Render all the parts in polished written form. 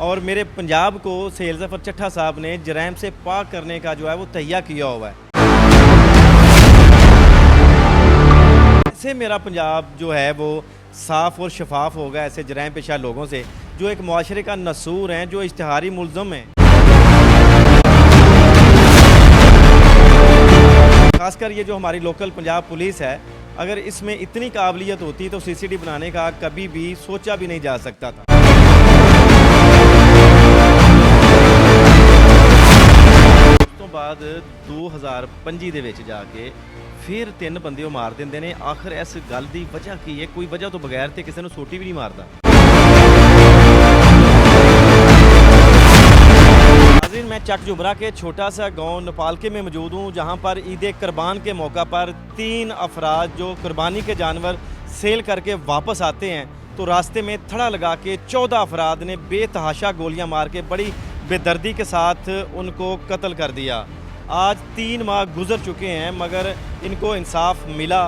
और मेरे पंजाब को सेल ज़फ़र चट्ठा साहब ने जराइम से पाक करने का जो है वो तहिया किया हुआ है। इससे मेरा पंजाब जो है वो साफ़ और शफाफ होगा ऐसे जराइम पेशा लोगों से जो एक मुआशरे का नसूर हैं, जो इश्तिहारी मुल्ज़म हैं। खासकर ये जो हमारी लोकल पंजाब पुलिस है, अगर इसमें इतनी काबिलियत होती तो सीसीडी बनाने का कभी भी सोचा भी नहीं जा सकता था। उस तो बाद 2025 ਦੇ ਵਿੱਚ ਜਾ ਕੇ ਫਿਰ 3 ਬੰਦੇ ਉਹ ਮਾਰ ਦਿੰਦੇ ਨੇ। ਆਖਰ ਇਸ ਗੱਲ ਦੀ ਵਜ੍ਹਾ ਕੀ ਹੈ? ਕੋਈ ਵਜ੍ਹਾ ਤੋਂ ਬਗੈਰ ਤੇ ਕਿਸੇ ਨੂੰ ਸੋਟੀ ਵੀ ਨਹੀਂ ਮਾਰਦਾ। नाज़रीन, मैं चक जुबरा के छोटा सा गांव नेपालके में मौजूद हूँ, जहाँ पर ईद कुर्बान के मौका पर 3 अफराद जो कुर्बानी के जानवर सेल करके वापस आते हैं तो रास्ते में थड़ा लगा के 14 अफराद ने बेतहाशा गोलियाँ मार के बड़ी बेदर्दी के साथ उनको कत्ल कर दिया। आज 3 माह गुजर चुके हैं मगर इनको इंसाफ मिला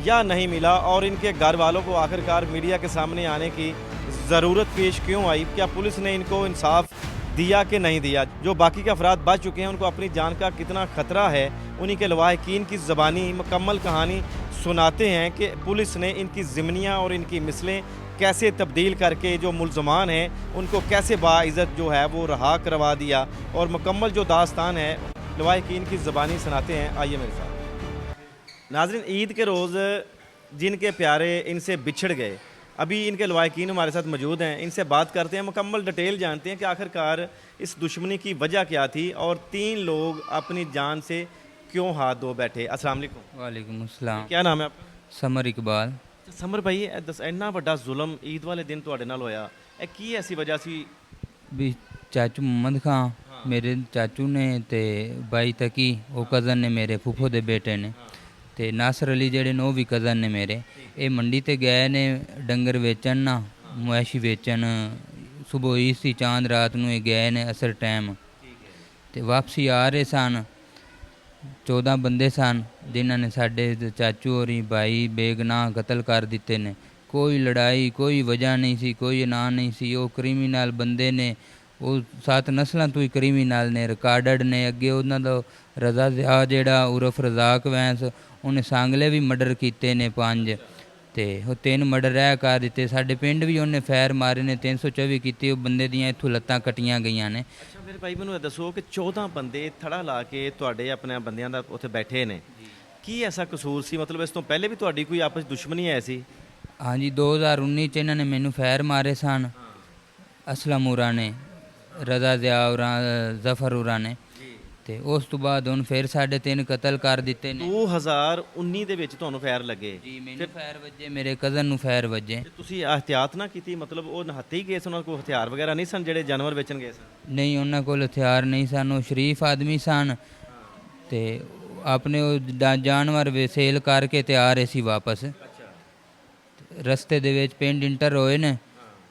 या नहीं मिला, और इनके घर वालों को आखिरकार मीडिया के सामने आने की ज़रूरत पेश क्यों आई? क्या पुलिस ने इनको इंसाफ दिया कि नहीं दिया? जो बाकी के अफराद बच चुके हैं उनको अपनी जान का कितना ख़तरा है? उन्हीं के लवाहिकीन की ज़बानी मुकम्मल कहानी सुनाते हैं कि पुलिस ने इनकी ज़िमनियाँ और इनकी मिसलें कैसे तब्दील करके जो मुल्ज़मान हैं उनको कैसे बाइज़्ज़त जो है वो रहा करवा दिया, और मुकम्मल जो दास्तान है लवाहिकीन की ज़बानी सुनाते हैं। आइए मेरे साथ। नाज़रीन, ईद के रोज़ जिनके प्यारे इनसे बिछड़ गए, अभी इनके लवाहिकीन हमारे साथ मौजूद हैं, इनसे बात करते हैं, मुकम्मल डिटेल जानते हैं कि आखिरकार इस दुश्मनी की वजह क्या थी और 3 लोग अपनी जान से क्यों हाथ धो बैठे। अस्सलाम वालेकुम। वालेकुम अस्सलाम। क्या नाम है आपका? समर इकबाल। समर भाई, इन्ना वड्डा जुल्म ईद वाले दिन तुहाडे नाल होया, ਇਹ ਕੀ ऐसी वजह सी? भी चाचू मोहम्मद खान मेरे चाचू ने ते बाई तकी वो कज़न ने मेरे फूफो दे बेटे ने ते नासर अली जेड़े ने वो भी कज़न ने मेरे। ये मंडी ते गए ने डंगर वेचन ना, मुआशी वेचन। सुबह ही सी चांद रात नूं ये गए ने असर टाइम ते वापसी आ रहे सन। 14 बंदे सन जिन्हां ने साडे चाचू होरी भाई बेगनाह कतल कर दिते ने। कोई लड़ाई कोई वजह नहीं सी, कोई ना नहीं सी। वो क्रिमिनल बंदे ने, वो 7 नस्लों तो ही क्रिमिनल ने, रिकार्डड ने। अगे उन्हां दा रज़ा ज़िया जेड़ा उर्फ रज़ाक वैंस, उन्हें सांगले भी मर्डर किए ने 5 ते वो 3 मर्डर रह कर दिते। साडे पिंड भी उन्हें फैर मारे ने, 324 की बंदे दियां इत्थों लत्तां कटियां गईयां ने। अच्छा मेरे भाई, मैनूं दसो कि 14 बंदे थड़ा ला के तुहाडे अपने बंदियां दा उत्थे बैठे ने, की ऐसा कसूर सी? मतलब इस तो पहले भी तुहाडी कोई आपस दुश्मनी है ऐसी? हाँ जी, 2019 इन्हों ने मैनू फैर मारे सन। असलम उरा ने, रज़ा ज़िया उरा, ज़फ़र उरा ने ते उस तो बाद हुण फिर 3.5 कतल कर दिते ने। 2019 ਦੇ ਵਿੱਚ ਤੁਹਾਨੂੰ ਫੈਰ ਲੱਗੇ? जी, मैनू फैर वजे, मेरे कज़न नू फैर वजे। ਤੇ ਤੁਸੀਂ ਇਹਤਿਆਤ ਨਾ ਕੀਤੀ? ਮਤਲਬ ਉਹ ਨਹੱਤੀ ਗਏ ਸਨ, ਉਹਨਾਂ ਕੋਲ ਹਥਿਆਰ ਵਗੈਰਾ ਨਹੀਂ ਸਨ ਜਿਹੜੇ ਜਾਨਵਰ ਵੇਚਣ ਗਏ ਸਨ? नहीं उन्होंने कोल हथियार नहीं सन। वो शरीफ आदमी सन ते अपने जानवर वे सेल करके ते आ रहे सी वापस। रस्ते दे विच पिंड इंटर होए ने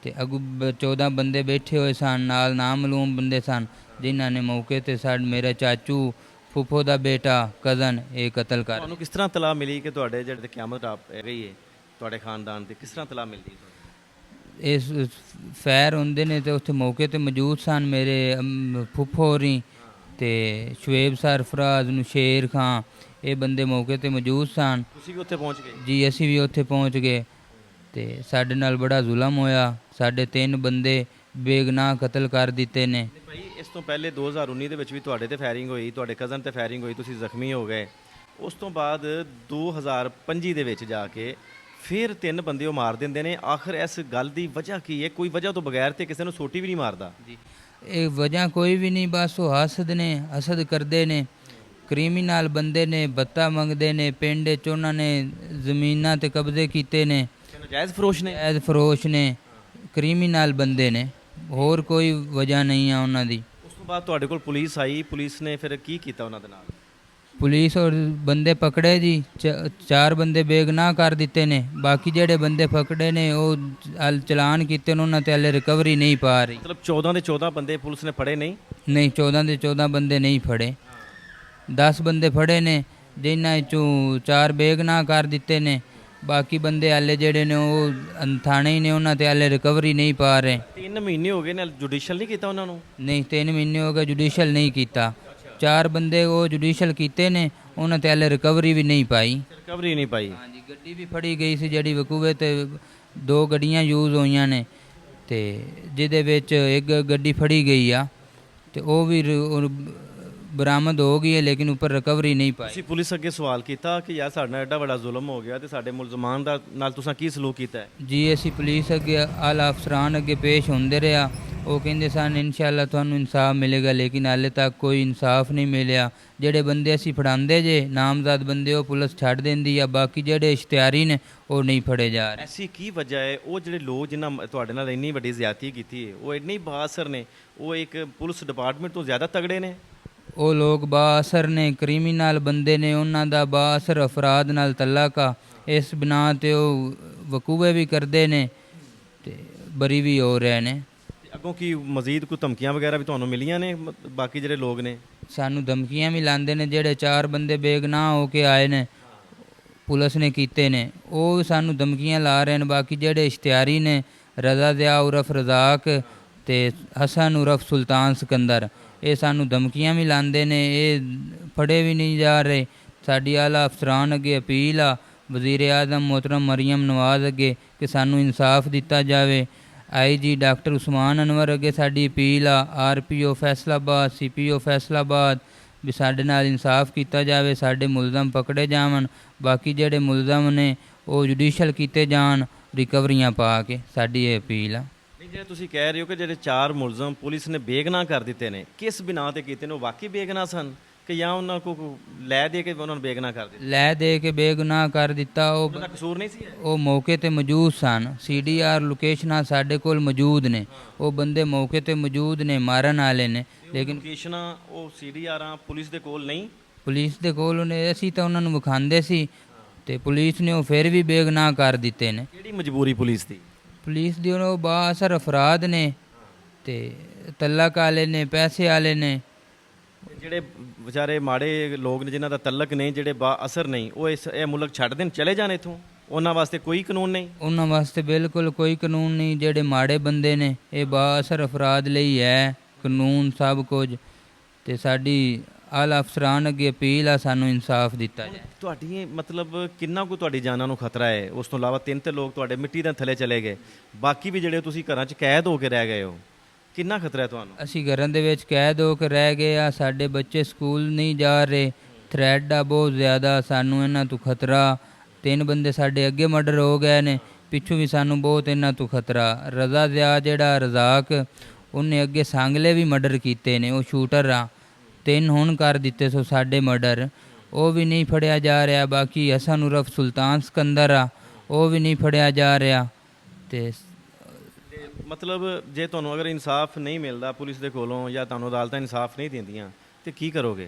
ते अगू 14 बंदे बैठे हुए सन, नाल नामलूम बंदे सन जिन्हां ने मौके ते मेरा चाचू फूफो दा बेटा कज़न ये कतल कर। ਤੁਹਾਨੂੰ ਕਿਸ ਤਰ੍ਹਾਂ ਤਲਾ ਮਿਲੀ ਕਿ ਤੁਹਾਡੇ ਜਿਹੜੇ ਕਿਆਮਤ ਆ ਗਈ ਹੈ ਤੁਹਾਡੇ ਖਾਨਦਾਨ ਤੇ? ਕਿਸ ਤਰ੍ਹਾਂ ਤਲਾ ਮਿਲਦੀ? इस फैर होंदे ने ते उत्थे मौके ते मौजूद सन मेरे फुफ्फो होरी ते शुएब सरफराज नू शेर खां, ये बंदे मौके ते मौजूद सन। ਤੁਸੀਂ ਵੀ ਉੱਥੇ ਪਹੁੰਚ ਗਏ? जी, असी भी उत्थे पहुँच गए ते साडे नाल बड़ा जुलम होया। साडे 3 बंदे बेगनाह कतल कर दिते ने। ਭਾਈ ਇਸ ਤੋਂ ਪਹਿਲੇ 2019 ਦੇ ਵਿੱਚ ਵੀ ਤੁਹਾਡੇ ਤੇ ਫਾਇਰਿੰਗ ਹੋਈ, ਤੁਹਾਡੇ ਕਜ਼ਨ ਤੇ ਫਾਇਰਿੰਗ ਹੋਈ, ਤੁਸੀਂ ਜ਼ਖਮੀ ਹੋ ਗਏ। ਉਸ ਤੋਂ ਬਾਅਦ 2025 ਦੇ ਵਿੱਚ ਜਾ ਕੇ ਫਿਰ 3 ਬੰਦੇ ਉਹ ਮਾਰ ਦਿੰਦੇ ਨੇ। ਆਖਰ ਇਸ ਗੱਲ ਦੀ ਵਜ੍ਹਾ ਕੀ ਹੈ? ਕੋਈ ਵਜ੍ਹਾ ਤੋਂ ਬਗੈਰ ਤੇ ਕਿਸੇ ਨੂੰ ਸੋਟੀ ਵੀ ਨਹੀਂ ਮਾਰਦਾ। जी, ये वजह कोई भी नहीं, बस वो हसद ने, हसद करते ने। क्रिमिनल बंदे ने, बत्ता मंगते ने। पिंड च उन्होंने जमीनां ते कब्जे कीते ने, ਨਜਾਇਜ਼ ਫਰੋਸ਼ ਨੇ। ऐद फरोश ने, क्रिमिनल बंदे ने, होर कोई वजह नहीं है उन्हां दी। ਉਸ ਤੋਂ ਬਾਅਦ ਤੁਹਾਡੇ ਕੋਲ ਪੁਲਿਸ ਆਈ, ਪੁਲਿਸ ਨੇ ਫਿਰ ਕੀ ਕੀਤਾ ਉਹਨਾਂ ਦੇ ਨਾਲ? पुलिस और बंदे पकड़े जी, 4 बंदे बेगनाह कर दिते ने। बाकी जेड़े बंदे पकड़े ने वो चलान किते ने, उन्हां ते हले रिकवरी नहीं पा रही। मतलब 14 ਦੇ 14 ਬੰਦੇ ਪੁਲਿਸ ਨੇ ਫੜੇ ਨਹੀਂ? नहीं, 14 ਦੇ 14 बंदे नहीं फड़े। 10 बंदे फड़े ने जिन्हां चों 4 बेगनाह कर दिते ने ਬਾਕੀ ਬੰਦੇ ਹਾਲੇ ਜਿਹੜੇ ਨੇ ਉਹ ਥਾਣੇ ਹੀ ਨੇ, ਉਹਨਾਂ ਤੇ ਹਾਲੇ ਰਿਕਵਰੀ ਨਹੀਂ ਪਾ ਰਹੇ। 3 ਮਹੀਨੇ ਹੋ ਗਏ ਨੇ, ਜੁਡੀਸ਼ੀਅਲ ਨਹੀਂ ਕੀਤਾ ਉਹਨਾਂ ਨੂੰ? ਨਹੀਂ 3 ਮਹੀਨੇ ਹੋ ਗਏ ਜੁਡੀਸ਼ੀਅਲ ਨਹੀਂ ਕੀਤਾ। 4 ਬੰਦੇ ਉਹ ਜੁਡੀਸ਼ੀਅਲ ਕੀਤੇ ਨੇ, ਉਹਨਾਂ ਤੇ ਹਾਲੇ ਰਿਕਵਰੀ ਵੀ ਨਹੀਂ ਪਾਈ। ਰਿਕਵਰੀ ਨਹੀਂ ਪਾਈ? ਹਾਂਜੀ, ਗੱਡੀ ਵੀ ਫੜੀ ਗਈ ਸੀ ਜਿਹੜੀ ਵਕੂਵੇ ਤੇ 2 ਗੱਡੀਆਂ ਯੂਜ਼ ਹੋਈਆਂ ਨੇ, ਤੇ ਜਿਹਦੇ ਵਿੱਚ ਇੱਕ ਗੱਡੀ ਫੜੀ ਗਈ ਆ ਤੇ ਉਹ ਵੀ ਬਰਾਮਦ ਹੋ ਗਈ ਹੈ, ਲੇਕਿਨ ਉੱਪਰ ਰਿਕਵਰੀ ਨਹੀਂ ਪਾਈ। ਤੁਸੀਂ ਪੁਲਿਸ ਅੱਗੇ ਸਵਾਲ ਕੀਤਾ ਕਿ ਯਾਰ ਸਾਡੇ ਨਾਲ ਐਡਾ ਵੱਡਾ ਜ਼ੁਲਮ ਹੋ ਗਿਆ ਤੇ ਸਾਡੇ ਮੁਲਜ਼ਮਾਨ ਦਾ ਨਾਲ ਤੁਸੀਂ ਕੀ ਸਲੂਕ ਕੀਤਾ ਹੈ? ਜੀ ਅਸੀਂ ਪੁਲਿਸ ਅੱਗੇ ਆਲਾ ਅਫਸਰਾਨ ਅੱਗੇ ਪੇਸ਼ ਹੁੰਦੇ ਰਿਹਾ, ਉਹ ਕਹਿੰਦੇ ਸਨ ਇਨਸ਼ਾਅੱਲਾ ਤੁਹਾਨੂੰ ਇਨਸਾਫ ਮਿਲੇਗਾ, ਲੇਕਿਨ ਹਾਲੇ ਤੱਕ ਕੋਈ ਇਨਸਾਫ ਨਹੀਂ ਮਿਲਿਆ। ਜਿਹੜੇ ਬੰਦੇ ਅਸੀਂ ਫੜਾਉਂਦੇ ਜੇ ਨਾਮਜ਼ਦ ਬੰਦੇ, ਉਹ ਪੁਲਿਸ ਛੱਡ ਦਿੰਦੀ ਆ, ਬਾਕੀ ਜਿਹੜੇ ਇਸ਼ਤਿਹਾਰੀ ਨੇ ਉਹ ਨਹੀਂ ਫੜੇ ਜਾ ਰਹੇ। ਐਸੀ ਕੀ ਵਜ੍ਹਾ ਹੈ? ਉਹ ਜਿਹੜੇ ਲੋਕ ਜਿਨ੍ਹਾਂ ਤੁਹਾਡੇ ਨਾਲ ਇੰਨੀ ਵੱਡੀ ਜ਼ਿਆਦਤੀ ਕੀਤੀ ਹੈ, ਉਹ ਇੰਨੇ ਬਾਅਸਰ ਨੇ, ਉਹ ਇੱਕ ਪੁਲਿਸ ਡਿਪਾਰਟਮੈਂਟ ਤੋਂ ਜ਼ਿਆਦਾ ਤਗੜੇ ਨੇ? ਉਹ ਲੋਕ ਬਾਅਸਰ ਨੇ, ਕ੍ਰਿਮੀਨਲ ਬੰਦੇ ਨੇ, ਉਹਨਾਂ ਦਾ ਬਾਅਸਰ ਅਫਰਾਦ ਨਾਲ ਤਲਕ ਆ, ਇਸ ਬਿਨਾਂ ਤੇ ਉਹ ਵਕੂਵੇ ਵੀ ਕਰਦੇ ਨੇ ਤੇ ਬਰੀ ਵੀ ਹੋ ਰਹੇ ਨੇ। ਅੱਗੋਂ ਕੀ ਮਜ਼ੀਦ ਕੋਈ ਧਮਕੀਆਂ ਵਗੈਰਾ ਵੀ ਤੁਹਾਨੂੰ ਮਿਲੀਆਂ ਨੇ? ਬਾਕੀ ਜਿਹੜੇ ਲੋਕ ਨੇ ਸਾਨੂੰ ਧਮਕੀਆਂ ਵੀ ਲਾਉਂਦੇ ਨੇ। ਜਿਹੜੇ 4 ਬੰਦੇ ਬੇਗਨਾਹ ਹੋ ਕੇ ਆਏ ਨੇ, ਪੁਲਿਸ ਨੇ ਕੀਤੇ ਨੇ, ਉਹ ਸਾਨੂੰ ਧਮਕੀਆਂ ਲਾ ਰਹੇ ਨੇ। ਬਾਕੀ ਜਿਹੜੇ ਇਸ਼ਤਿਹਾਰੀ ਨੇ, ਰਜ਼ਾ ਦਿਆ ਉਰਫ ਰਜ਼ਾਕ ਤੇ ਹਸਨ ਉਰਫ ਸੁਲਤਾਨ ਸਿਕੰਦਰ, ਇਹ ਸਾਨੂੰ ਧਮਕੀਆਂ ਵੀ ਲਾਉਂਦੇ ਨੇ, ਇਹ ਫੜੇ ਵੀ ਨਹੀਂ ਜਾ ਰਹੇ। ਸਾਡੀ ਆਲਾ ਅਫਸਰਾਨ ਅੱਗੇ ਅਪੀਲ ਆ ਵਜ਼ੀਰ ਆਜ਼ਮ ਮੁਹਤਰਮ ਮਰੀਮ ਨਵਾਜ਼ ਅੱਗੇ ਕਿ ਸਾਨੂੰ ਇਨਸਾਫ ਦਿੱਤਾ ਜਾਵੇ। IG ਡਾਕਟਰ ਉਸਮਾਨ ਅਨਵਰ ਅੱਗੇ ਸਾਡੀ ਅਪੀਲ ਆ, RPO ਫੈਸਲਾਬਾਦ, CPO ਫੈਸਲਾਬਾਦ, ਵੀ ਸਾਡੇ ਨਾਲ ਇਨਸਾਫ ਕੀਤਾ ਜਾਵੇ, ਸਾਡੇ ਮੁਲਜ਼ਮ ਪਕੜੇ ਜਾਵਣ। ਬਾਕੀ ਜਿਹੜੇ ਮੁਲਜ਼ਮ ਨੇ ਉਹ ਜੁਡੀਸ਼ੀਅਲ ਕੀਤੇ ਜਾਣ ਰਿਕਵਰੀਆਂ ਪਾ ਕੇ, ਸਾਡੀ ਇਹ ਅਪੀਲ ਆ। ਨਹੀਂ, ਜਿਹੜੇ ਤੁਸੀਂ ਕਹਿ ਰਹੇ ਹੋ ਕਿ ਜਿਹੜੇ 4 ਮੁਲਜ਼ਮ ਪੁਲਿਸ ਨੇ ਬੇਗਨਾਹ ਕਰ ਦਿੱਤੇ ਨੇ, ਕਿਸ ਬਿਨਾਂ ਤੇ ਕੀਤੇ ਨੇ? ਉਹ ਵਾਕਈ ਬੇਗਨਾਹ ਸਨ ਕਿ ਜਾਂ ਉਹਨਾਂ ਕੋ ਲੈ ਦੇ ਕੇ ਉਹਨਾਂ ਨੂੰ ਬੇਗਨਾਹ ਕਰ ਦਿੱਤਾ? ਲੈ ਦੇ ਕੇ ਬੇਗੁਨਾਹ ਕਰ ਦਿੱਤਾ। ਉਹਨਾਂ ਦਾ ਕਸੂਰ ਨਹੀਂ ਸੀ? ਉਹ ਮੌਕੇ ਤੇ ਮੌਜੂਦ ਸਨ, CDR ਲੋਕੇਸ਼ਨਾਂ ਸਾਡੇ ਕੋਲ ਮੌਜੂਦ ਨੇ, ਉਹ ਬੰਦੇ ਮੌਕੇ ਤੇ ਮੌਜੂਦ ਨੇ, ਮਾਰਨ ਵਾਲੇ ਨੇ, ਲੇਕਿਨ ਲੋਕੇਸ਼ਨਾਂ ਉਹ CDRਾਂ ਪੁਲਿਸ ਦੇ ਕੋਲ ਨਹੀਂ? ਪੁਲਿਸ ਦੇ ਕੋਲ ਨੇ, ਅਸੀਂ ਤਾਂ ਉਹਨਾਂ ਨੂੰ ਵਿਖਾਉਂਦੇ ਸੀ ਤੇ ਪੁਲਿਸ ਨੇ ਉਹ ਫਿਰ ਵੀ ਬੇਗੁਨਾਹ ਕਰ ਦਿੱਤੇ ਨੇ। ਕਿਹੜੀ ਮਜਬੂਰੀ ਪੁਲਿਸ ਦੀ? ਪੁਲਿਸ ਦੀ ਉਹ ਬਾਅਸਰ ਅਫਰਾਦ ਨੇ ਤੇ ਤਲਕ ਵਾਲੇ ਨੇ, ਪੈਸੇ ਵਾਲੇ ਨੇ। ਜਿਹੜੇ ਵਿਚਾਰੇ ਮਾੜੇ ਲੋਕ ਨੇ ਜਿਨ੍ਹਾਂ ਦਾ ਤਲਕ ਨਹੀਂ, ਜਿਹੜੇ ਬਾ ਅਸਰ ਨਹੀਂ, ਉਹ ਇਹ ਮੁਲਕ ਛੱਡ ਦੇਣ, ਚਲੇ ਜਾਣ ਇੱਥੋਂ? ਉਹਨਾਂ ਵਾਸਤੇ ਕੋਈ ਕਾਨੂੰਨ ਨਹੀਂ? ਉਹਨਾਂ ਵਾਸਤੇ ਬਿਲਕੁਲ ਕੋਈ ਕਾਨੂੰਨ ਨਹੀਂ। ਜਿਹੜੇ ਮਾੜੇ ਬੰਦੇ ਨੇ, ਇਹ ਬਾਅਸਰ ਅਫਰਾਦ ਲਈ ਹੈ ਕਾਨੂੰਨ ਸਭ ਕੁਝ। ਤੇ ਸਾਡੀ ਆਲਾ ਅਫਸਰਾਨ ਅੱਗੇ ਅਪੀਲ ਆ ਸਾਨੂੰ ਇਨਸਾਫ ਦਿੱਤਾ ਜਾਏ। ਤੁਹਾਡੀ ਮਤਲਬ ਕਿੰਨਾ ਕੁ ਤੁਹਾਡੀ ਜਾਨਾਂ ਨੂੰ ਖਤਰਾ ਹੈ? ਉਸ ਤੋਂ ਇਲਾਵਾ 3 ਤੇ ਲੋਕ ਤੁਹਾਡੇ ਮਿੱਟੀ ਦੇ ਥੱਲੇ ਚਲੇ ਗਏ, ਬਾਕੀ ਵੀ ਜਿਹੜੇ ਤੁਸੀਂ ਘਰਾਂ 'ਚ ਕੈਦ ਹੋ ਕੇ ਰਹਿ ਗਏ ਹੋ, ਕਿੰਨਾ ਖਤਰਾ ਹੈ ਤੁਹਾਨੂੰ? ਅਸੀਂ ਘਰਾਂ ਦੇ ਵਿੱਚ ਕੈਦ ਹੋ ਕੇ ਰਹਿ ਗਏ ਆ, ਸਾਡੇ ਬੱਚੇ ਸਕੂਲ ਨਹੀਂ ਜਾ ਰਹੇ, ਥ੍ਰੈਡ ਆ ਬਹੁਤ ਜ਼ਿਆਦਾ ਸਾਨੂੰ ਇਹਨਾਂ ਤੋਂ ਖਤਰਾ। 3 ਬੰਦੇ ਸਾਡੇ ਅੱਗੇ ਮਰਡਰ ਹੋ ਗਏ ਨੇ, ਪਿੱਛੋਂ ਵੀ ਸਾਨੂੰ ਬਹੁਤ ਇਹਨਾਂ ਤੋਂ ਖਤਰਾ। ਰਜ਼ਾ ਦਿਆ ਜਿਹੜਾ ਰਜ਼ਾਕ, ਉਹਨੇ ਅੱਗੇ ਸਾਂਗਲੇ ਵੀ ਮਰਡਰ ਕੀਤੇ ਨੇ, ਉਹ ਸ਼ੂਟਰ ਆ। 3 ਹੁਣ ਕਰ ਦਿੱਤੇ ਸੋ ਸਾਡੇ ਮਰਡਰ, ਉਹ ਵੀ ਨਹੀਂ ਫੜਿਆ ਜਾ ਰਿਹਾ। ਬਾਕੀ ਹਸਨ ਉਰਫ ਸੁਲਤਾਨ ਸਿਕੰਦਰ ਆ, ਉਹ ਵੀ ਨਹੀਂ ਫੜਿਆ ਜਾ ਰਿਹਾ। ਤੇ ਮਤਲਬ ਜੇ ਤੁਹਾਨੂੰ ਅਗਰ ਇਨਸਾਫ ਨਹੀਂ ਮਿਲਦਾ ਪੁਲਿਸ ਦੇ ਕੋਲੋਂ, ਜਾਂ ਤੁਹਾਨੂੰ ਅਦਾਲਤਾਂ ਇਨਸਾਫ ਨਹੀਂ ਦਿੰਦੀਆਂ, ਤੇ ਕੀ ਕਰੋਗੇ?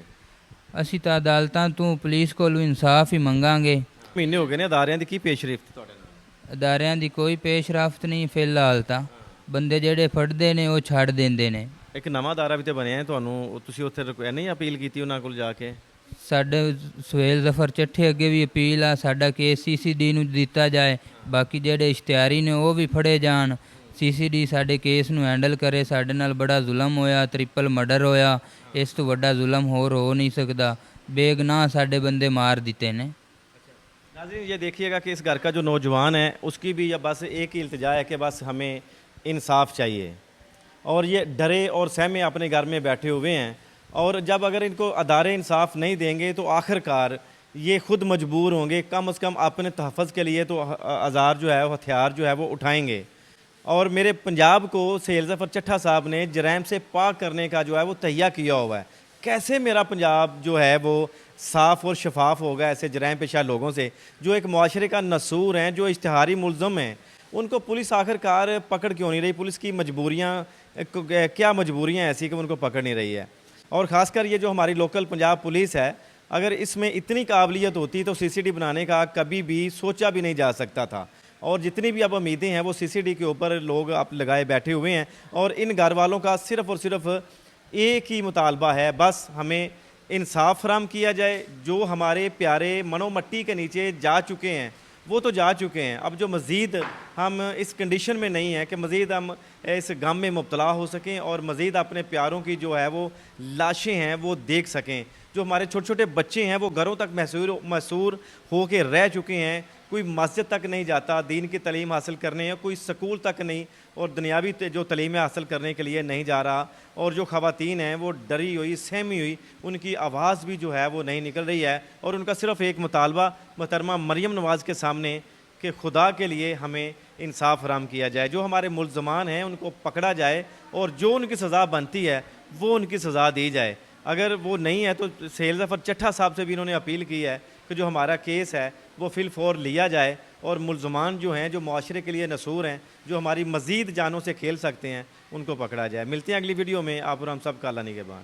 ਅਸੀਂ ਤਾਂ ਅਦਾਲਤਾਂ ਤੋਂ ਪੁਲਿਸ ਕੋਲੋਂ ਇਨਸਾਫ ਹੀ ਮੰਗਾਂਗੇ। ਮਹੀਨੇ ਹੋ ਗਏ ਨੇ, ਅਦਾਰਿਆਂ ਦੀ ਕੀ ਪੇਸ਼ਰਫਤ ਤੁਹਾਡੇ ਨਾਲ? ਅਦਾਰਿਆਂ ਦੀ ਕੋਈ ਪੇਸ਼ਰਫਤ ਨਹੀਂ ਫਿਲਹਾਲ ਤਾਂ। ਬੰਦੇ ਜਿਹੜੇ ਫੜਦੇ ਨੇ ਉਹ ਛੱਡ ਦਿੰਦੇ ਨੇ। ਇੱਕ ਨਵਾਂ ਅਦਾਰਾ ਵੀ ਤੇ ਬਣਿਆ ਹੈ ਤੁਹਾਨੂੰ, ਤੁਸੀਂ ਉੱਥੇ ਨਹੀਂ ਅਪੀਲ ਕੀਤੀ ਉਹਨਾਂ ਕੋਲ ਜਾ ਕੇ? ਸਾਡੇ ਸੁਹੇਲ ਜ਼ਫਰ ਚੱਠੇ ਅੱਗੇ ਵੀ ਅਪੀਲ ਆ, ਸਾਡਾ ਕੇਸ CCD ਨੂੰ ਦਿੱਤਾ ਜਾਏ। ਬਾਕੀ ਜਿਹੜੇ ਇਸ਼ਤਿਹਾਰੀ ਨੇ ਉਹ ਵੀ ਫੜੇ ਜਾਣ, CCD ਸਾਡੇ ਕੇਸ ਨੂੰ ਹੈਂਡਲ ਕਰੇ। ਸਾਡੇ ਨਾਲ ਬੜਾ ਜ਼ੁਲਮ ਹੋਇਆ, 3 ਮਰਡਰ ਹੋਇਆ, ਇਸ ਤੋਂ ਵੱਡਾ ਜ਼ੁਲਮ ਹੋਰ ਹੋ नहीं सकता। बेगुनाह साढ़े बंदे मार देते ने। नाज़रीन, ये देखिएगा कि इस घर का जो नौजवान है उसकी भी बस एक ही इल्तिजा है कि बस हमें इंसाफ चाहिए, और ये डरे और सहमे अपने घर में बैठे हुए हैं। और जब अगर इनको अदारे इंसाफ नहीं देंगे तो आखिरकार ये ख़ुद मजबूर होंगे, कम से कम अपने तहफ़्फ़ुज़ के लिए तो औज़ार जो है, वो हथियार जो है वो उठाएंगे। और मेरे पंजाब को सुहेल ज़फ़र चट्ठा साहब ने जराइम से पाक करने का जो है वो तहिया किया हुआ है। कैसे मेरा पंजाब जो है वो साफ़ और शफाफ होगा ऐसे जराइम पेशा लोगों से, जो एक मुआशरे का नसूर हैं, जो इश्तिहारी मुलज़म हैं, उनको पुलिस आखिरकार पकड़ क्यों नहीं रही? पुलिस की मजबूरियाँ क्या मजबूरियाँ ऐसी कि उनको पकड़ नहीं रही है? और ख़ासकर ये जो हमारी लोकल पंजाब पुलिस है, अगर इसमें इतनी काबिलियत होती तो CCD बनाने का कभी भी सोचा भी नहीं जा सकता था। और जितनी भी अब उम्मीदें हैं वो CCD के ऊपर लोग अब लगाए बैठे हुए हैं। और इन घर वालों का सिर्फ़ और सिर्फ एक ही मुतालबा है, बस हमें इंसाफ फराहम किया जाए। जो हमारे प्यारे मनो मट्टी के नीचे जा चुके हैं وہ تو جا چکے ہیں. اب جو مزید ہم اس کنڈیشن میں نہیں ہیں کہ مزید ہم اس غم میں مبتلا ہو سکیں اور مزید اپنے پیاروں کی جو ہے وہ لاشیں ہیں وہ دیکھ سکیں. جو ہمارے چھوٹے چھوٹے بچے ہیں وہ گھروں تک محصور ہو کے رہ چکے ہیں. کوئی مسجد تک نہیں جاتا دین کی تعلیم حاصل کرنے، یا کوئی سکول تک نہیں اور دنیاوی جو تعلیمیں حاصل کرنے کے لیے نہیں جا رہا. اور جو خواتین ہیں وہ ڈری ہوئی، سہمی ہوئی، ان کی آواز بھی جو ہے وہ نہیں نکل رہی ہے. اور ان کا صرف ایک مطالبہ محترمہ مریم نواز کے سامنے کہ خدا کے لیے ہمیں انصاف فراہم کیا جائے. جو ہمارے ملزمان ہیں ان کو پکڑا جائے اور جو ان کی سزا بنتی ہے وہ ان کی سزا دی جائے. اگر وہ نہیں ہے تو سہیل ظفر چٹھا صاحب سے بھی انہوں نے اپیل کی ہے کہ جو ہمارا کیس ہے وہ فی الفور لیا جائے اور ملزمان جو ہیں جو معاشرے کے لیے نصور ہیں، جو ہماری مزید جانوں سے کھیل سکتے ہیں، ان کو پکڑا جائے. ملتے ہیں اگلی ویڈیو میں. آپ اور ہم سب کا اللہ نگہبان.